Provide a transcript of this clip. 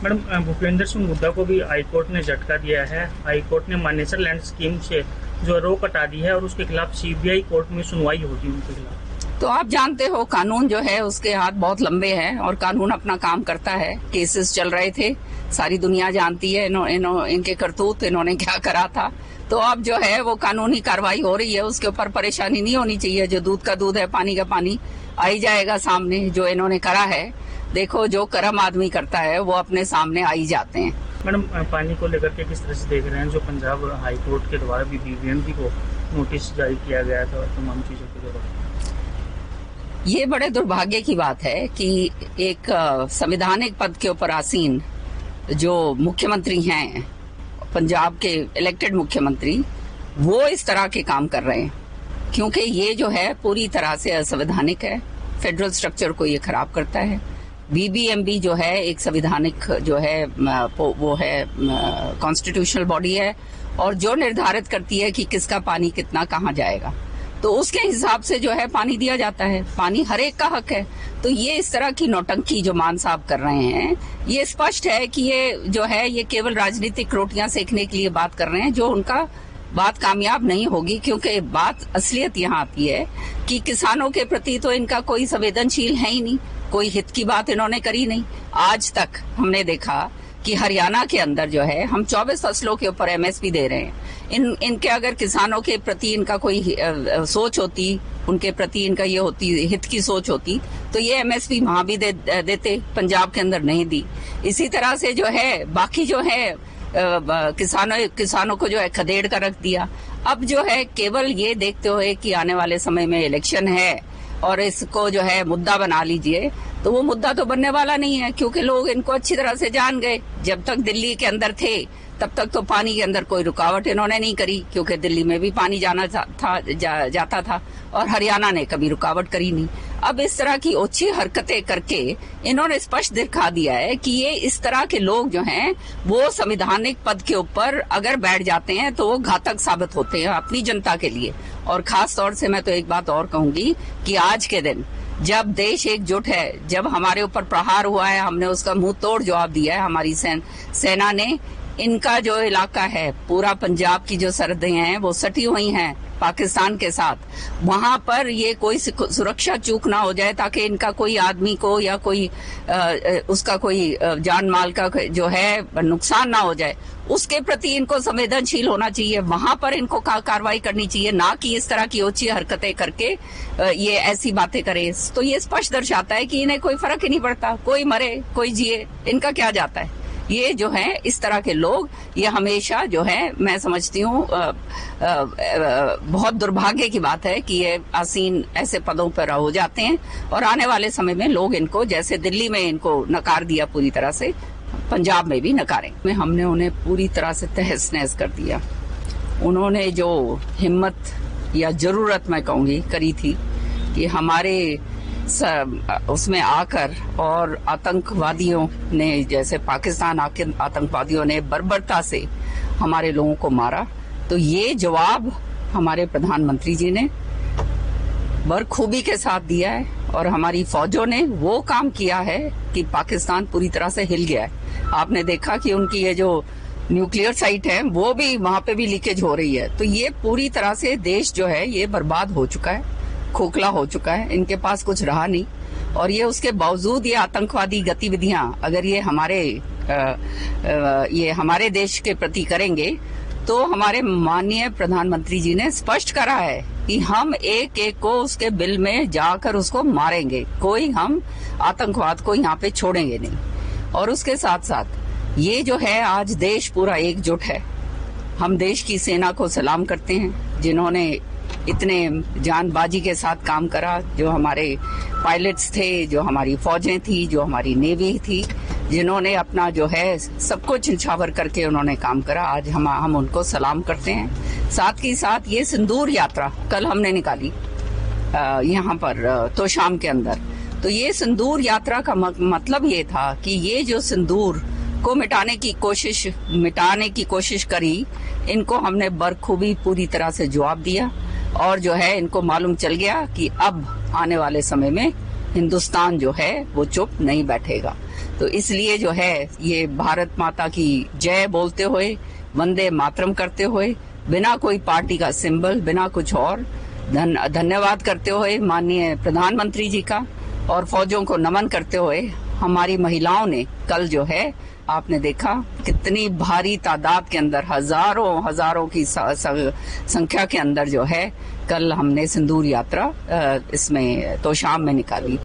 Madam, Bhupendra Singh Hooda को भी high court ने झटका दिया है। हाईकोर्ट ने मानेसर लैंड स्कीम से जो रोक हटा दी है और उसके खिलाफ सीबीआई कोर्ट में सुनवाई होगी उनके खिलाफ। तो आप जानते हो कानून जो है उसके हाथ बहुत लंबे हैं और कानून अपना काम करता है। केसेस चल रहे थे, सारी दुनिया जानती है इनके करतूत, इन्होंने क्या करा था। तो अब जो है वो कानूनी कार्रवाई हो रही है, उसके ऊपर परेशानी नहीं होनी चाहिए। जो दूध का दूध है, पानी का पानी आ ही जाएगा सामने। जो इन्होंने करा है, देखो जो कर्म आदमी करता है वो अपने सामने आ ही जाते हैं। मैडम, पानी को लेकर के किस तरह से देख रहे हैं? जो पंजाब हाई कोर्ट के द्वारा भी बीबीएमबी को नोटिस जारी किया गया था तमाम चीजों के दौरान। ये बड़े दुर्भाग्य की बात है कि एक संवैधानिक पद के ऊपर आसीन जो मुख्यमंत्री हैं, पंजाब के इलेक्टेड मुख्यमंत्री, वो इस तरह के काम कर रहे हैं, क्योंकि ये जो है पूरी तरह से असंवैधानिक है। फेडरल स्ट्रक्चर को ये खराब करता है। बीबीएमबी जो है एक संवैधानिक जो है वो है कॉन्स्टिट्यूशनल बॉडी है और जो निर्धारित करती है कि किसका पानी कितना कहाँ जाएगा, तो उसके हिसाब से जो है पानी दिया जाता है। पानी हर एक का हक है। तो ये इस तरह की नौटंकी जो मान साहब कर रहे हैं, ये स्पष्ट है कि ये जो है ये केवल राजनीतिक रोटियां सेकने के लिए बात कर रहे हैं, जो उनका बात कामयाब नहीं होगी। क्योंकि बात असलियत यहाँ आती है कि किसानों के प्रति तो इनका कोई संवेदनशील है ही नहीं, कोई हित की बात इन्होंने करी नहीं। आज तक हमने देखा कि हरियाणा के अंदर जो है हम 24 फसलों के ऊपर एमएसपी दे रहे हैं। इनके अगर किसानों के प्रति इनका कोई सोच होती, उनके प्रति इनका ये होती हित की सोच होती, तो ये एमएसपी वहां भी देते, पंजाब के अंदर नहीं दी। इसी तरह से जो है बाकी जो है किसानों को जो है खदेड़ कर रख दिया। अब जो है केवल ये देखते हुए कि आने वाले समय में इलेक्शन है और इसको जो है मुद्दा बना लीजिए, तो वो मुद्दा तो बनने वाला नहीं है, क्योंकि लोग इनको अच्छी तरह से जान गए। जब तक दिल्ली के अंदर थे तब तक तो पानी के अंदर कोई रुकावट इन्होंने नहीं करी, क्योंकि दिल्ली में भी पानी जाता था और हरियाणा ने कभी रुकावट करी नहीं। अब इस तरह की ओछी हरकतें करके इन्होंने स्पष्ट दिखा दिया है कि ये इस तरह के लोग जो हैं वो संवैधानिक पद के ऊपर अगर बैठ जाते हैं तो वो घातक साबित होते हैं अपनी जनता के लिए। और खास तौर से मैं तो एक बात और कहूंगी कि आज के दिन जब देश एकजुट है, जब हमारे ऊपर प्रहार हुआ है, हमने उसका मुंह तोड़ जवाब दिया है हमारी सेना ने। इनका जो इलाका है, पूरा पंजाब की जो सरहदें हैं वो सटी हुई हैं पाकिस्तान के साथ, वहां पर ये कोई सुरक्षा चूक ना हो जाए, ताकि इनका कोई आदमी को या कोई उसका कोई जान माल का जो है नुकसान ना हो जाए, उसके प्रति इनको संवेदनशील होना चाहिए। वहां पर इनको कार्रवाई करनी चाहिए, ना कि इस तरह की ओछी हरकतें करके ये ऐसी बातें करे। तो ये स्पष्ट दर्शाता है कि इन्हें कोई फर्क ही नहीं पड़ता, कोई मरे कोई जिए, इनका क्या जाता है। ये जो है इस तरह के लोग ये हमेशा जो है, मैं समझती हूँ बहुत दुर्भाग्य की बात है कि ये आसीन ऐसे पदों पर हो जाते हैं और आने वाले समय में लोग इनको, जैसे दिल्ली में इनको नकार दिया पूरी तरह से, पंजाब में भी नकारें। हमने उन्हें पूरी तरह से तहस नहस कर दिया। उन्होंने जो हिम्मत या जरूरत मैं कहूंगी करी थी कि हमारे उसमें आकर और आतंकवादियों ने, जैसे पाकिस्तान आके आतंकवादियों ने बर्बरता से हमारे लोगों को मारा, तो ये जवाब हमारे प्रधानमंत्री जी ने बखूबी के साथ दिया है और हमारी फौजों ने वो काम किया है कि पाकिस्तान पूरी तरह से हिल गया है। आपने देखा कि उनकी ये जो न्यूक्लियर साइट है वो भी, वहां पे भी लीकेज हो रही है। तो ये पूरी तरह से देश जो है ये बर्बाद हो चुका है, खोखला हो चुका है, इनके पास कुछ रहा नहीं। और ये उसके बावजूद ये आतंकवादी गतिविधियां अगर ये हमारे देश के प्रति करेंगे, तो हमारे माननीय प्रधानमंत्री जी ने स्पष्ट करा है कि हम एक एक को उसके बिल में जाकर उसको मारेंगे, कोई हम आतंकवाद को यहाँ पे छोड़ेंगे नहीं। और उसके साथ साथ ये जो है आज देश पूरा एकजुट है। हम देश की सेना को सलाम करते हैं जिन्होंने इतने जानबाजी के साथ काम करा, जो हमारे पायलट्स थे, जो हमारी फौजें थी, जो हमारी नेवी थी, जिन्होंने अपना जो है सब कुछ न्यौछावर करके उन्होंने काम करा। आज हम उनको सलाम करते हैं। साथ ही साथ ये सिंदूर यात्रा कल हमने निकाली यहाँ पर तोशाम के अंदर, तो ये सिंदूर यात्रा का मतलब ये था कि ये जो सिंदूर को मिटाने की कोशिश करी, इनको हमने बखूबी पूरी तरह से जवाब दिया। और जो है इनको मालूम चल गया कि अब आने वाले समय में हिंदुस्तान जो है वो चुप नहीं बैठेगा। तो इसलिए जो है ये भारत माता की जय बोलते हुए, वंदे मातरम करते हुए, बिना कोई पार्टी का सिंबल, बिना कुछ और, धन्यवाद करते हुए माननीय प्रधानमंत्री जी का और फौजों को नमन करते हुए हमारी महिलाओं ने कल जो है आपने देखा कितनी भारी तादाद के अंदर, हजारों की संख्या के अंदर जो है कल हमने सिंदूर यात्रा इसमें तोशाम में निकाली।